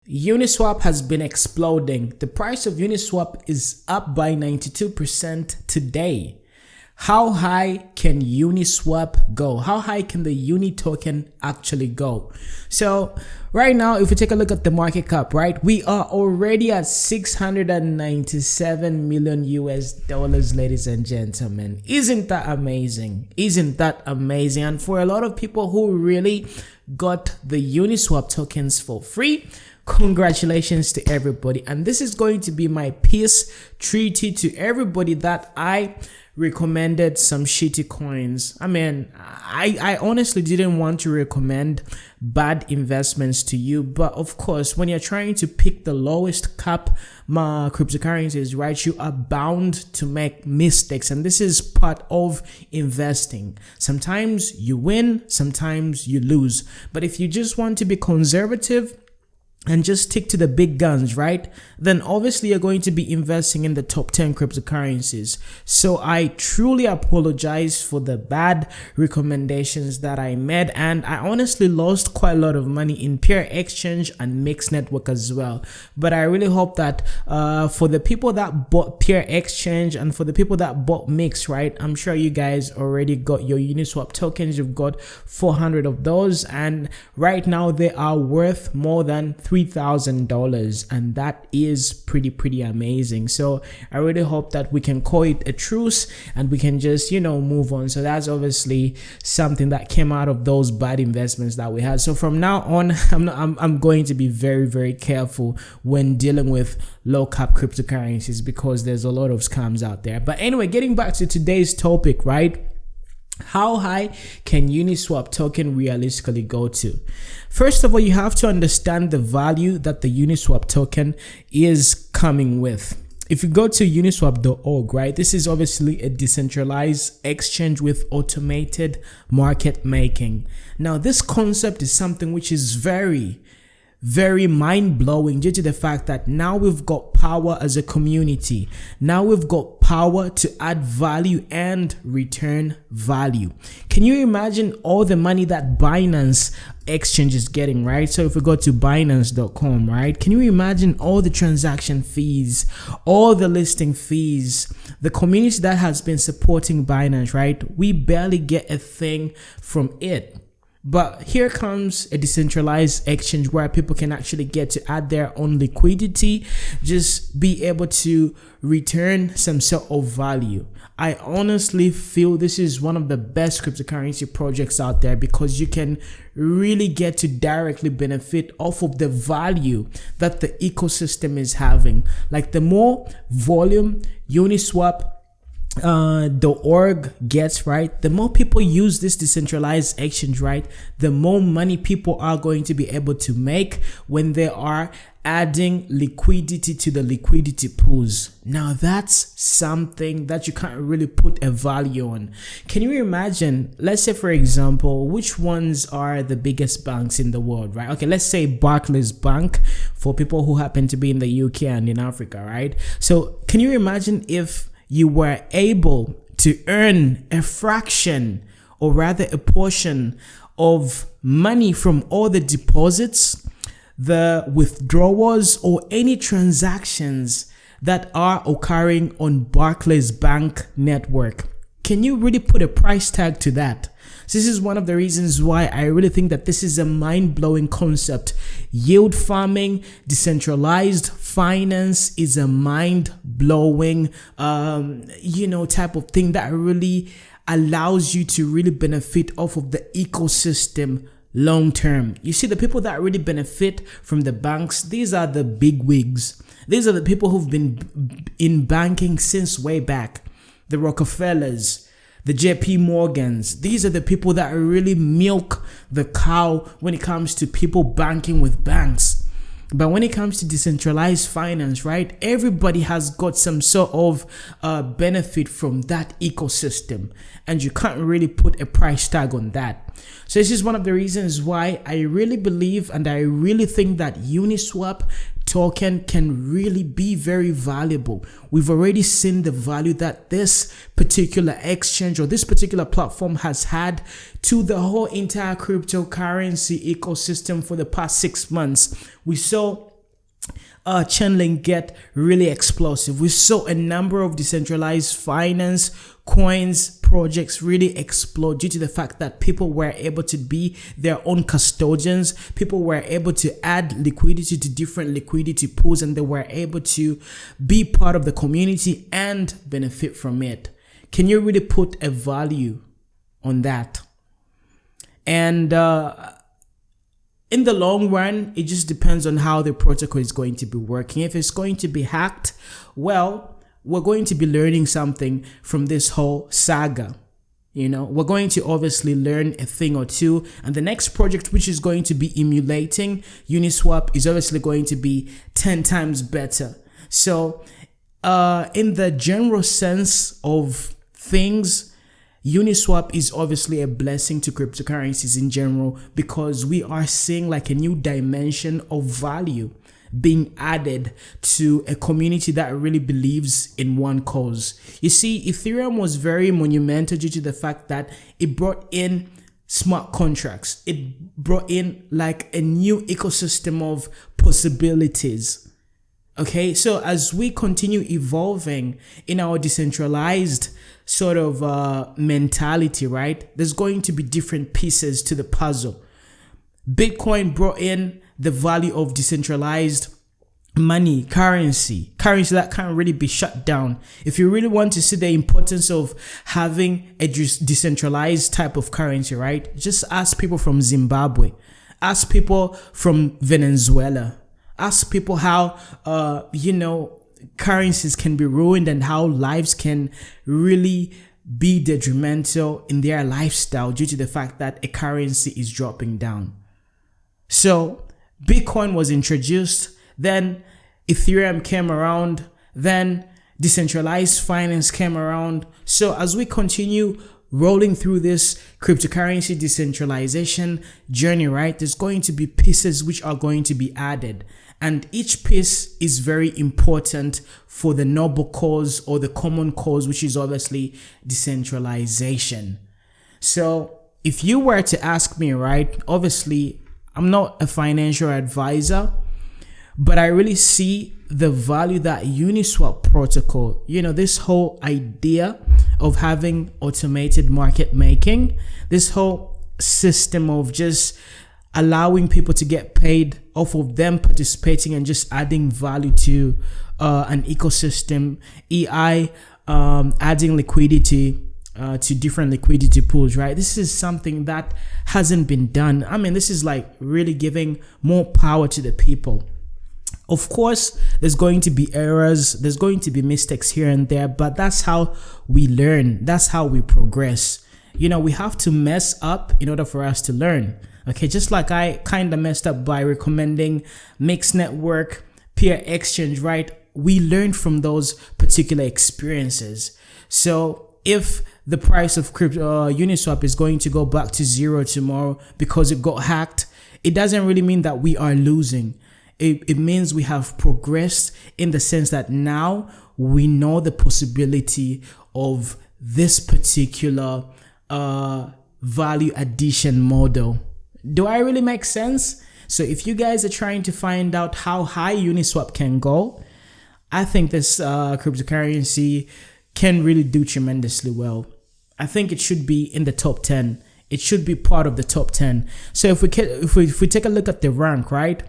Uniswap has been exploding. The price of Uniswap is up by 92% today. How high can Uniswap go? How high can the UNI token actually go? So right now, if we take a look at the market cap, right, we are already at 697 million US dollars, ladies and gentlemen. Isn't that amazing? Isn't that amazing? And for a lot of people who really got the Uniswap tokens for free, congratulations to everybody. And this is going to be my peace treaty to everybody that I recommended some shitty coins. I mean, I honestly didn't want to recommend bad investments to you, but of course, when you're trying to pick the lowest cap cryptocurrencies, right, you are bound to make mistakes, and this is part of investing. Sometimes you win, sometimes you lose, but if you just want to be conservative and just stick to the big guns, right, then obviously you're going to be investing in the top 10 cryptocurrencies. So I truly apologize for the bad recommendations that I made, and I honestly lost quite a lot of money in Peer Exchange and Mix Network as well. But I really hope that for the people that bought Peer Exchange and for the people that bought Mix, right, I'm sure you guys already got your Uniswap tokens. You've got 400 of those, and right now they are worth more than $3,000, and that is pretty amazing. So I really hope that we can call it a truce and we can just, you know, move on. So that's obviously something that came out of those bad investments that we had. So from now on, I'm going to be very careful when dealing with low cap cryptocurrencies, because there's a lot of scams out there. But anyway, getting back to today's topic, right? How high can Uniswap token realistically go to? First of all, you have to understand the value that the Uniswap token is coming with. If you go to uniswap.org, right, this is obviously a decentralized exchange with automated market making. Now, this concept is something which is very mind-blowing due to the fact that now we've got power as a community. Now we've got power to add value and return value. Can you imagine all the money that Binance exchange is getting, right? So if we go to binance.com, right, can you imagine all the transaction fees, all the listing fees, the community that has been supporting Binance, right? We barely get a thing from it. But here comes a decentralized exchange where people can actually get to add their own liquidity, just be able to return some sort of value. I honestly feel this is one of the best cryptocurrency projects out there, because you can really get to directly benefit off of the value that the ecosystem is having. Like, the more volume Uniswap the org gets, right, the more people use this decentralized exchange, right, the more money people are going to be able to make when they are adding liquidity to the liquidity pools. Now that's something that you can't really put a value on. Can you imagine, let's say for example, which ones are the biggest banks in the world, right? Okay, let's say Barclays Bank, for people who happen to be in the UK and in Africa, right? So can you imagine if you were able to earn a fraction, or rather a portion of money from all the deposits, the withdrawals, or any transactions that are occurring on Barclays Bank network? Can you really put a price tag to that? So this is one of the reasons why I really think that this is a mind-blowing concept. Yield farming, decentralized finance is a mind-blowing, type of thing that really allows you to really benefit off of the ecosystem long term. You see, the people that really benefit from the banks, these are the big wigs. These are the people who've been in banking since way back. The Rockefellers, the JP Morgans. These are the people that really milk the cow when it comes to people banking with banks. But when it comes to decentralized finance, right, everybody has got some sort of benefit from that ecosystem, and you can't really put a price tag on that. So this is one of the reasons why I really believe and I really think that Uniswap token can really be very valuable. We've already seen the value that this particular exchange or this particular platform has had to the whole entire cryptocurrency ecosystem for the past 6 months. We saw chainlink get really explosive. We saw a number of decentralized finance coins projects really explode due to the fact that people were able to be their own custodians. People were able to add liquidity to different liquidity pools, and they were able to be part of the community and benefit from it. Can you really put a value on that? And in the long run, it just depends on how the protocol is going to be working. If it's going to be hacked, well, we're going to be learning something from this whole saga. We're going to obviously learn a thing or two, and the next project, which is going to be emulating Uniswap, is obviously going to be 10 times better. So in the general sense of things, Uniswap is obviously a blessing to cryptocurrencies in general, because we are seeing like a new dimension of value being added to a community that really believes in one cause. You see, Ethereum was very monumental due to the fact that it brought in smart contracts. It brought in like a new ecosystem of possibilities. Okay, so as we continue evolving in our decentralized sort of mentality, right, there's going to be different pieces to the puzzle. Bitcoin brought in the value of decentralized money, currency that can't really be shut down. If you really want to see the importance of having a decentralized type of currency, right, just ask people from Zimbabwe, ask people from Venezuela, ask people how currencies can be ruined and how lives can really be detrimental in their lifestyle due to the fact that a currency is dropping down. So Bitcoin was introduced, then Ethereum came around, then decentralized finance came around. So as we continue rolling through this cryptocurrency decentralization journey, right, there's going to be pieces which are going to be added. And each piece is very important for the noble cause or the common cause, which is obviously decentralization. So if you were to ask me, right, obviously I'm not a financial advisor, but I really see the value that Uniswap protocol, this whole idea of having automated market making, this whole system of just allowing people to get paid off of them participating and just adding value to an ecosystem, adding liquidity to different liquidity pools, right? This is something that hasn't been done. I mean, this is like really giving more power to the people. Of course, there's going to be errors, there's going to be mistakes here and there, but that's how we learn. That's how we progress. We have to mess up in order for us to learn. Okay, just like I kind of messed up by recommending Mix Network, Peer Exchange, right? We learned from those particular experiences. So if the price of Uniswap is going to go back to zero tomorrow because it got hacked, it doesn't really mean that we are losing. It means we have progressed in the sense that now we know the possibility of this particular value addition model. Do I really make sense? So if you guys are trying to find out how high Uniswap can go, I think this cryptocurrency can really do tremendously well. I think it should be in the top 10. It should be part of the top 10. So if we take a look at the rank, right?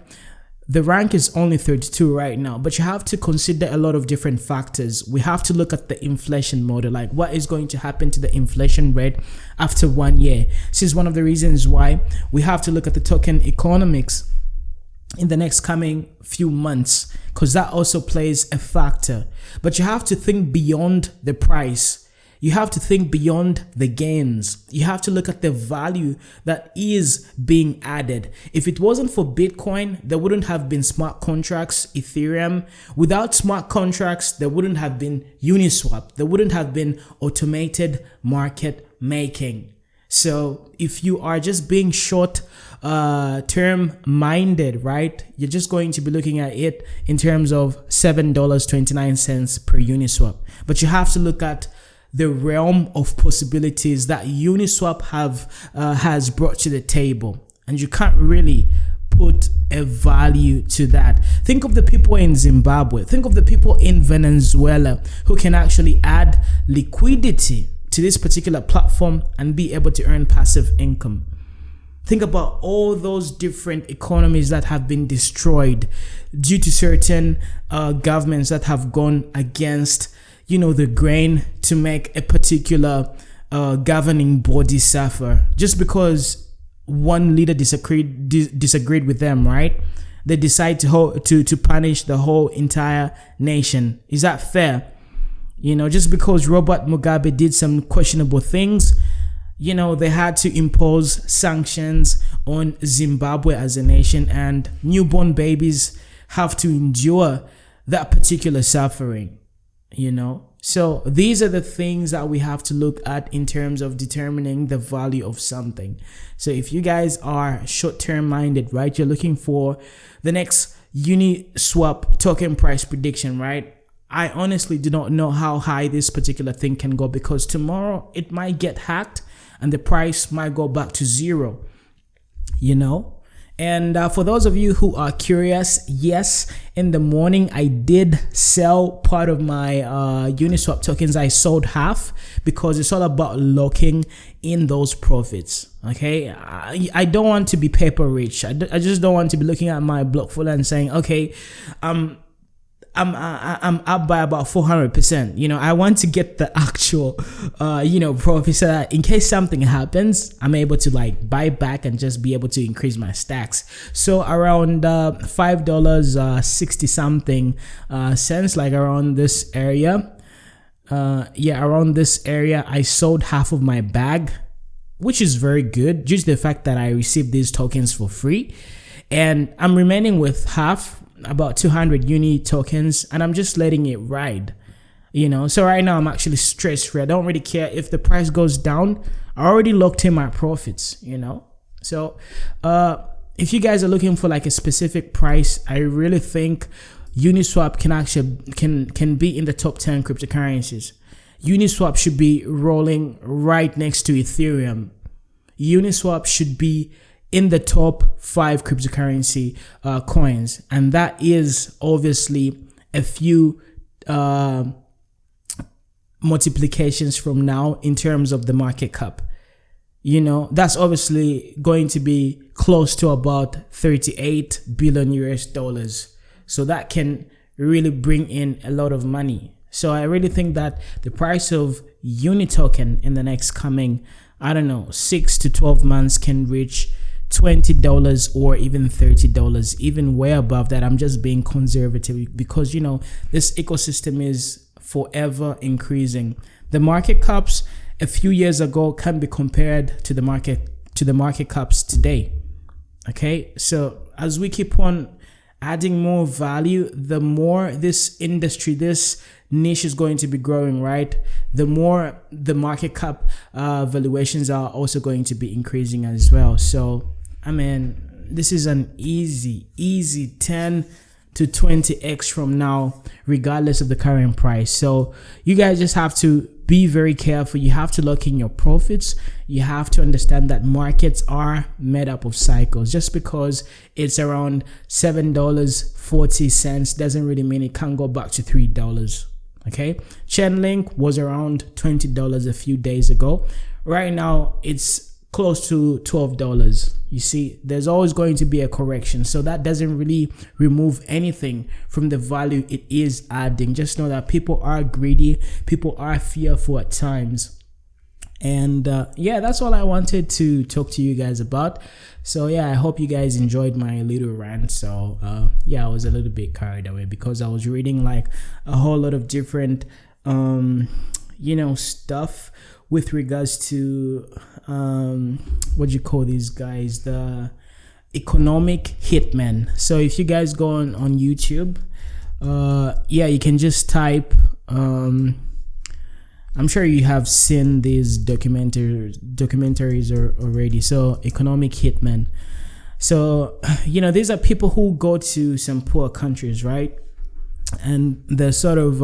The rank is only 32 right now, but you have to consider a lot of different factors. We have to look at the inflation model, like what is going to happen to the inflation rate after 1 year. This is one of the reasons why we have to look at the token economics in the next coming few months, because that also plays a factor. But you have to think beyond the price. You have to think beyond the gains. You have to look at the value that is being added. If it wasn't for Bitcoin, there wouldn't have been smart contracts, Ethereum. Without smart contracts, there wouldn't have been Uniswap. There wouldn't have been automated market making. So if you are just being short term minded, right, you're just going to be looking at it in terms of $7.29 per Uniswap. But you have to look at the realm of possibilities that Uniswap has brought to the table, and you can't really put a value to that. Think of the people in Zimbabwe, think of the people in Venezuela who can actually add liquidity to this particular platform and be able to earn passive income. Think about all those different economies that have been destroyed due to certain governments that have gone against, you know, the grain to make a particular governing body suffer just because one leader disagreed with them, right? They decide to punish the whole entire nation. Is that fair? You know, just because Robert Mugabe did some questionable things, you know, they had to impose sanctions on Zimbabwe as a nation, and newborn babies have to endure that particular suffering, you know. So these are the things that we have to look at in terms of determining the value of something. So if you guys are short-term minded, right, you're looking for the next Uniswap token price prediction, right? I honestly do not know how high this particular thing can go, because tomorrow it might get hacked and the price might go back to zero, you know. And for those of you who are curious, yes, in the morning I did sell part of my Uniswap tokens. I sold half because it's all about locking in those profits. Okay, I don't want to be paper rich. I just don't want to be looking at my block full and saying, okay, I'm up by about 400%. You know, I want to get the actual you know, profit, so that in case something happens, I'm able to like buy back and just be able to increase my stacks. So around $5 60 something cents, like around this area, yeah, around this area, I sold half of my bag, which is very good due to the fact that I received these tokens for free, and I'm remaining with half, about 200 UNI tokens, and I'm just letting it ride, you know. So right now I'm actually stress free. I don't really care if the price goes down. I already locked in my profits, you know. So if you guys are looking for like a specific price, I really think Uniswap can actually can be in the top 10 cryptocurrencies. Uniswap should be rolling right next to Ethereum. Uniswap should be in the top 5 cryptocurrency coins, and that is obviously a few multiplications from now in terms of the market cap. You know, that's obviously going to be close to about 38 billion US dollars. So that can really bring in a lot of money. So I really think that the price of UNI token in the next coming, I don't know, 6 to 12 months can reach $20 or even $30, even way above that. I'm just being conservative because, you know, this ecosystem is forever increasing. The market caps a few years ago can be compared to the market caps today. Okay, so as we keep on adding more value, the more this industry, this niche is going to be growing, right? The more the market cap valuations are also going to be increasing as well. So I mean, this is an easy 10 to 20x from now, regardless of the current price. So you guys just have to be very careful. You have to lock in your profits. You have to understand that markets are made up of cycles. Just because it's around $7.40 doesn't really mean it can't go back to $3. Okay, chainlink was around $20 a few days ago. Right now it's close to $12. You see, there's always going to be a correction, so that doesn't really remove anything from the value it is adding. Just know that people are greedy, people are fearful at times. And yeah, that's all I wanted to talk to you guys about. So yeah, I hope you guys enjoyed my little rant. So yeah, I was a little bit carried away because I was reading like a whole lot of different you know, stuff with regards to what do you call these guys, the economic hitmen. So if you guys go on YouTube, yeah, you can just type I'm sure you have seen these documentaries already. So economic hitmen. So, you know, these are people who go to some poor countries, right? And they're sort of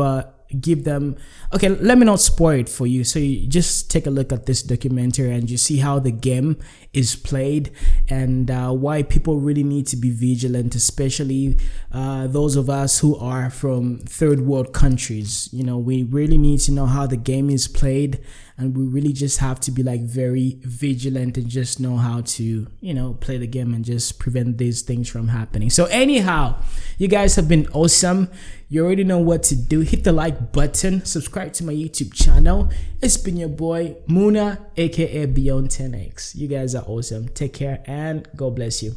give them, okay, let me not spoil it for you. So you just take a look at this documentary and you see how the game is played, and why people really need to be vigilant, especially those of us who are from third world countries. You know, we really need to know how the game is played, and we really just have to be like very vigilant and just know how to, you know, play the game and just prevent these things from happening. So anyhow, you guys have been awesome. You already know what to do. Hit the like button, subscribe to my YouTube channel. It's been your boy Muna, aka Beyond 10x. You guys are awesome. Take care and God bless you.